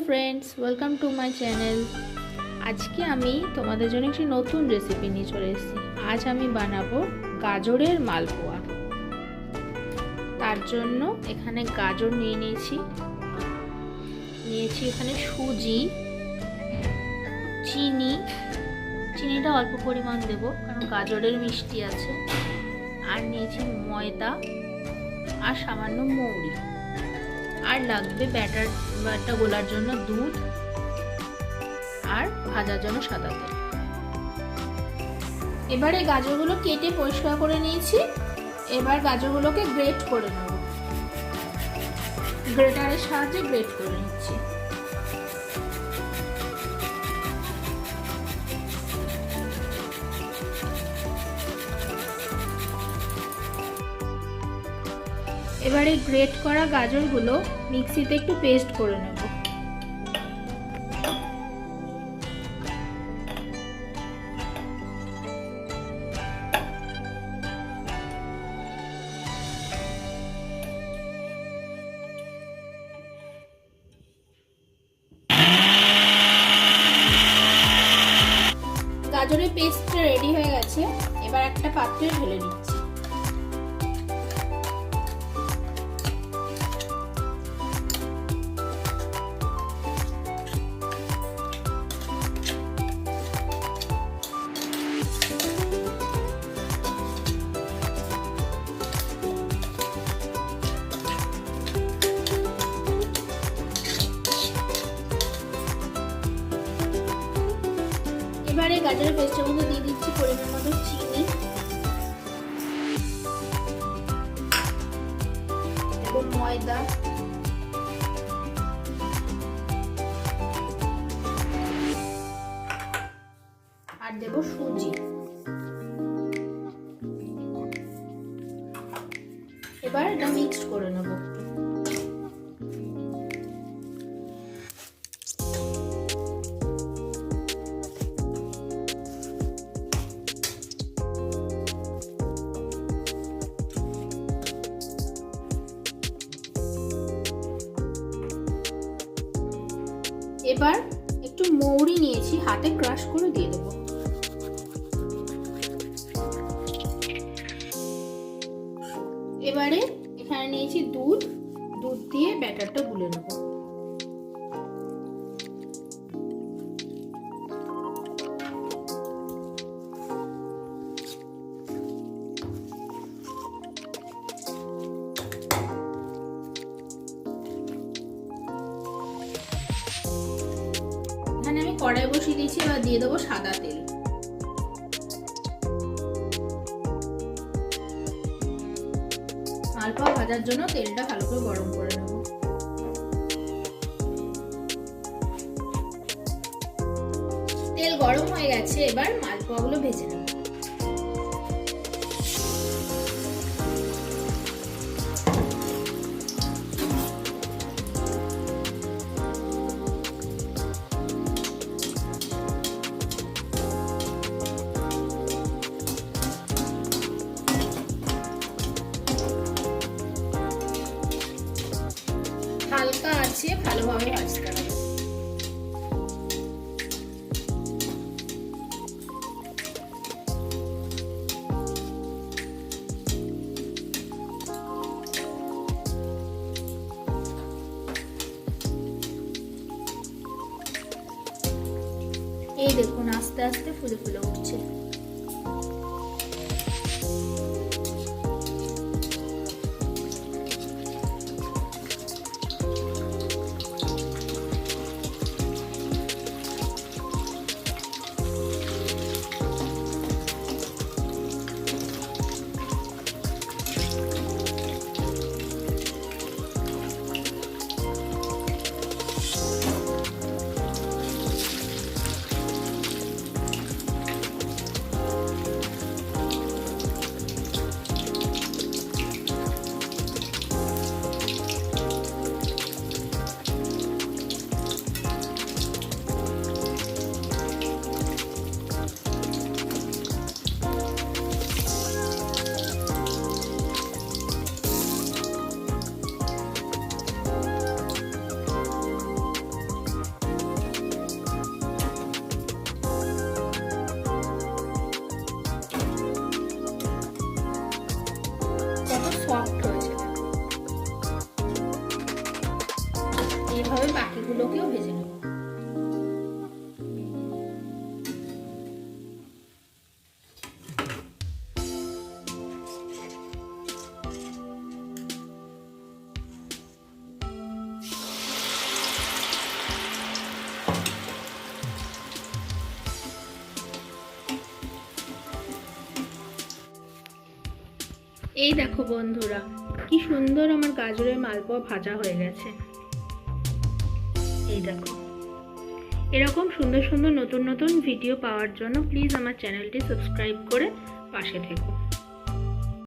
Friends, welcome to my channel. আজকে আমি তোমাদের জন্য একটি নতুন রেসিপি নিয়ে চলে এসেছি। আজ আমি বানাবো গাজরের মালপোয়া। তার জন্য এখানে গাজর নিয়েছি এখানে সুজি, চিনিটা অল্প পরিমাণ দেব কারণ গাজরের মিষ্টি আছে। আর নিয়েছি ময়দা আর সামান্য মৌরি। আর লাগবে ব্যাটারটা গোলার জন্য দুধ আর ভাজার জন্য সাদা তেল। এবারে গাজরগুলো কেটে পরিষ্কার করে নিয়েছি। এবার গাজরগুলোকে গ্রেট করে নেব, গ্রেটারের সাহায্যে গ্রেট করে নিচ্ছি। এবারে গ্রেট করা গাজরগুলো মিক্সিতে একটু পেস্ট করে নেব। গাজরের পেস্টটা রেডি হয়ে গেছে। এবার একটা পাত্রে ঢেলে নিচ্ছি। এবারে গাজরের পেস্টের মধ্যে দিয়ে দিচ্ছি পরিমাণ মতো চিনি এবং ময়দা আর দেব সুজি। এবার এটা মিক্সড করে নেব। এবার একটু মৌরি নিয়েছি, হাতে ক্রাশ করে দিয়ে দেবো। এবারে এখানে নিয়েছি দুধ দিয়ে ব্যাটারটা গুলে নেব। আমি কড়াই বসিয়ে দিয়েছি। এবার দিয়ে দেবো সাদা তেল। মালপোয়া ভাজার জন্য তেলটা ভালো করে গরম করে নেব। তেল গরম হয়ে গেছে, এবার মালপোয়াগুলো ভেজে নেব। হালকা আছে, ভালোভাবে ভাজতে হবে। এই দেখুন আস্তে আস্তে ফুলে ফুলে উঠছে। এই দেখো বন্ধুরা, কি সুন্দর আমার গাজরের মালপোয়া ভাজা হয়ে গেছে। এই দেখো, এরকম সুন্দর সুন্দর নতুন নতুন ভিডিও পাওয়ার জন্য প্লিজ আমার চ্যানেলটি সাবস্ক্রাইব করে পাশে থেকো।